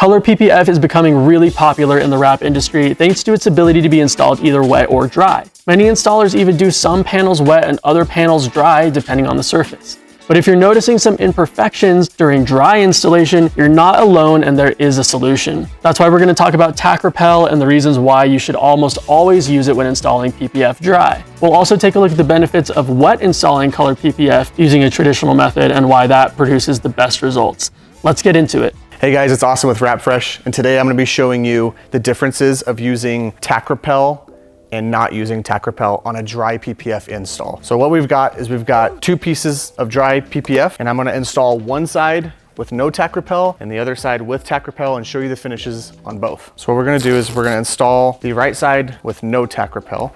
Color PPF is becoming really popular in the wrap industry thanks to its ability to be installed either wet or dry. Many installers even do some panels wet and other panels dry depending on the surface. But if you're noticing some imperfections during dry installation, you're not alone and there is a solution. That's why we're going to talk about Tack Repel and the reasons why you should almost always use it when installing PPF dry. We'll also take a look at the benefits of wet installing Color PPF using a traditional method and why that produces the best results. Let's get into it. Hey guys, it's Austin with WrapFresh, and today I'm going to be showing you the differences of using Tack Repel and not using Tack Repel on a dry PPF install. So what we've got is we've got two pieces of dry PPF, and I'm gonna install one side with no Tack Repel and the other side with Tack Repel and show you the finishes on both. So what we're gonna do is we're gonna install the right side with no Tack Repel.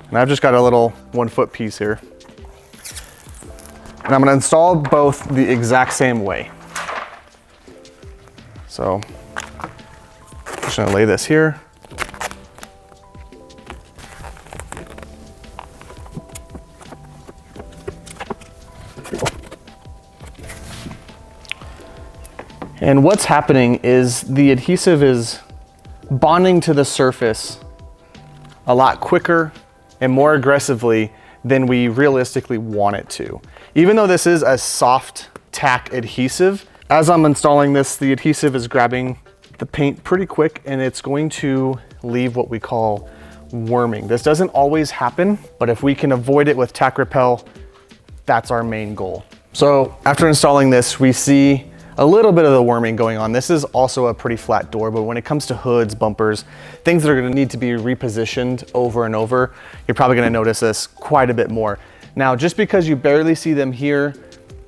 And I've just got a little 1 foot piece here. And I'm gonna install both the exact same way. So I'm just gonna lay this here. And what's happening is the adhesive is bonding to the surface a lot quicker and more aggressively than we realistically want it to. Even though this is a soft tack adhesive, as I'm installing this, the adhesive is grabbing the paint pretty quick and it's going to leave what we call worming. This doesn't always happen, but if we can avoid it with Tack Repel, that's our main goal. So after installing this, we see a little bit of the worming going on. This is also a pretty flat door, but when it comes to hoods, bumpers, things that are gonna need to be repositioned over and over, you're probably gonna notice this quite a bit more. Now, just because you barely see them here,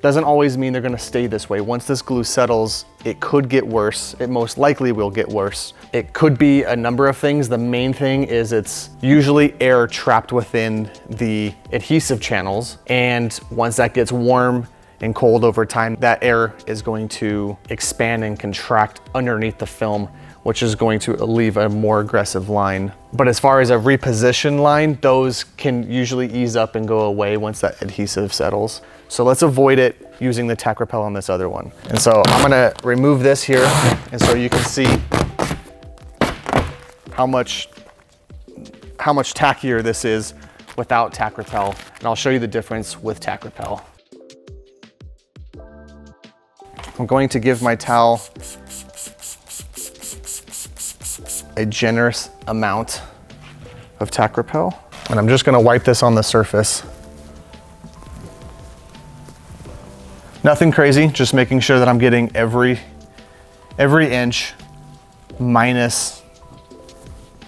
doesn't always mean they're gonna stay this way. Once this glue settles, it could get worse. It most likely will get worse. It could be a number of things. The main thing is it's usually air trapped within the adhesive channels. And once that gets warm and cold over time, that air is going to expand and contract underneath the film, which is going to leave a more aggressive line. But as far as a reposition line, those can usually ease up and go away once that adhesive settles. So let's avoid it using the Tack Repel on this other one. And so I'm gonna remove this here, and so you can see how much tackier this is without Tack Repel. And I'll show you the difference with Tack Repel. I'm going to give my towel a generous amount of Tack Repel, and I'm just gonna wipe this on the surface. Nothing crazy, just making sure that I'm getting every inch minus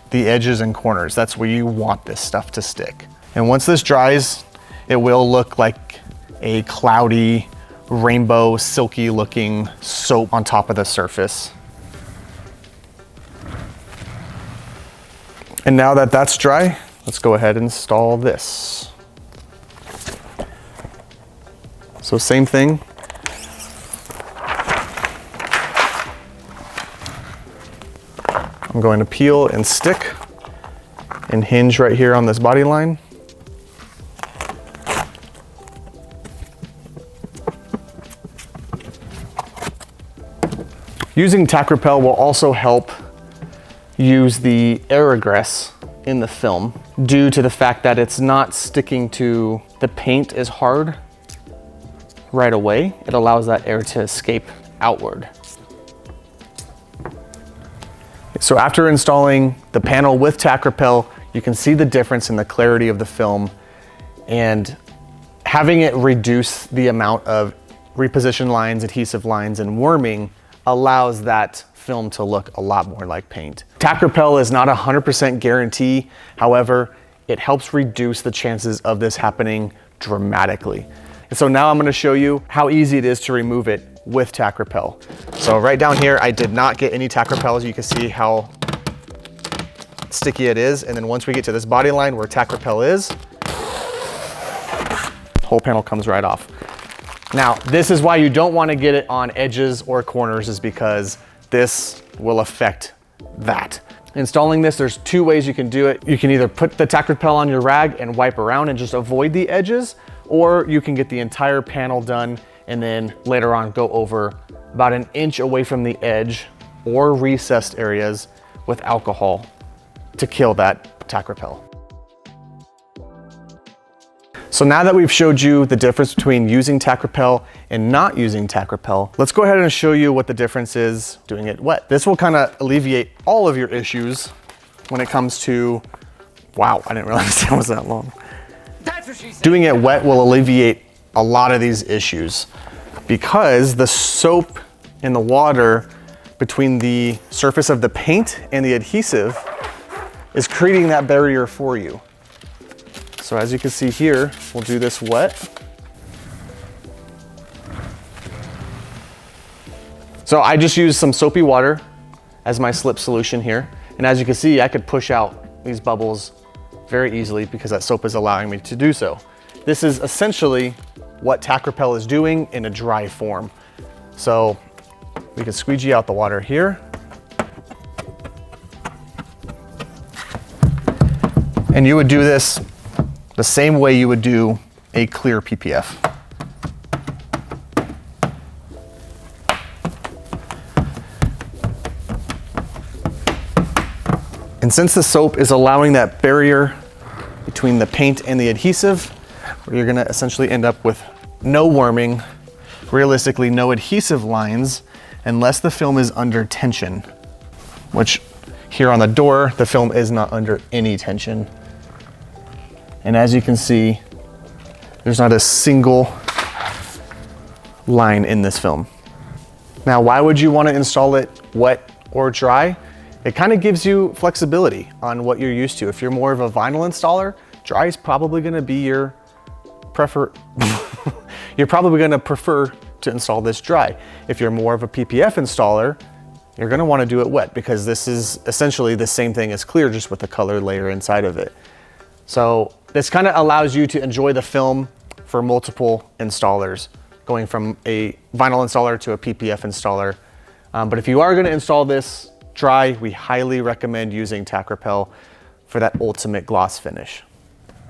the edges and corners. That's where you want this stuff to stick. And once this dries, it will look like a cloudy, rainbow, silky looking soap on top of the surface. And now that that's dry, let's go ahead and install this. So same thing. I'm going to peel and stick and hinge right here on this body line. Using Tack Repel will also help use the air egress in the film due to the fact that it's not sticking to the paint as hard right away. It allows that air to escape outward. So after installing the panel with Tack Repel, you can see the difference in the clarity of the film, and having it reduce the amount of reposition lines, adhesive lines, and worming allows that film to look a lot more like paint. Tack Repel is not a 100% guarantee. However, it helps reduce the chances of this happening dramatically. And so now I'm gonna show you how easy it is to remove it with Tack Repel. So right down here, I did not get any Tack Repel. As you can see how sticky it is. And then once we get to this body line where Tack Repel is, whole panel comes right off. Now, this is why you don't want to get it on edges or corners, is because this will affect that. Installing this, there's two ways you can do it. You can either put the Tack Repel on your rag and wipe around and just avoid the edges, or you can get the entire panel done and then later on go over about an inch away from the edge or recessed areas with alcohol to kill that Tack Repel. So now that we've showed you the difference between using Tack Repel and not using Tack Repel, let's go ahead and show you what the difference is doing it wet. This will kind of alleviate all of your issues when it comes to, wow, I didn't realize that was that long. That's what she said. Doing it wet will alleviate a lot of these issues because the soap and the water between the surface of the paint and the adhesive is creating that barrier for you. So as you can see here, we'll do this wet. So I just used some soapy water as my slip solution here. And as you can see, I could push out these bubbles very easily because that soap is allowing me to do so. This is essentially what Tack Repel is doing in a dry form. So we can squeegee out the water here. And you would do this the same way you would do a clear PPF. And since the soap is allowing that barrier between the paint and the adhesive, you're gonna essentially end up with no warming, realistically no adhesive lines, unless the film is under tension, which here on the door, the film is not under any tension. And as you can see, there's not a single line in this film. Now, why would you want to install it wet or dry? It kind of gives you flexibility on what you're used to. If you're more of a vinyl installer, dry is probably going to be your you're probably going to prefer to install this dry. If you're more of a PPF installer, you're going to want to do it wet because this is essentially the same thing as clear, just with the color layer inside of it. So this kind of allows you to enjoy the film for multiple installers, going from a vinyl installer to a PPF installer. But if you are going to install this dry, we highly recommend using Tack Repel for that ultimate gloss finish.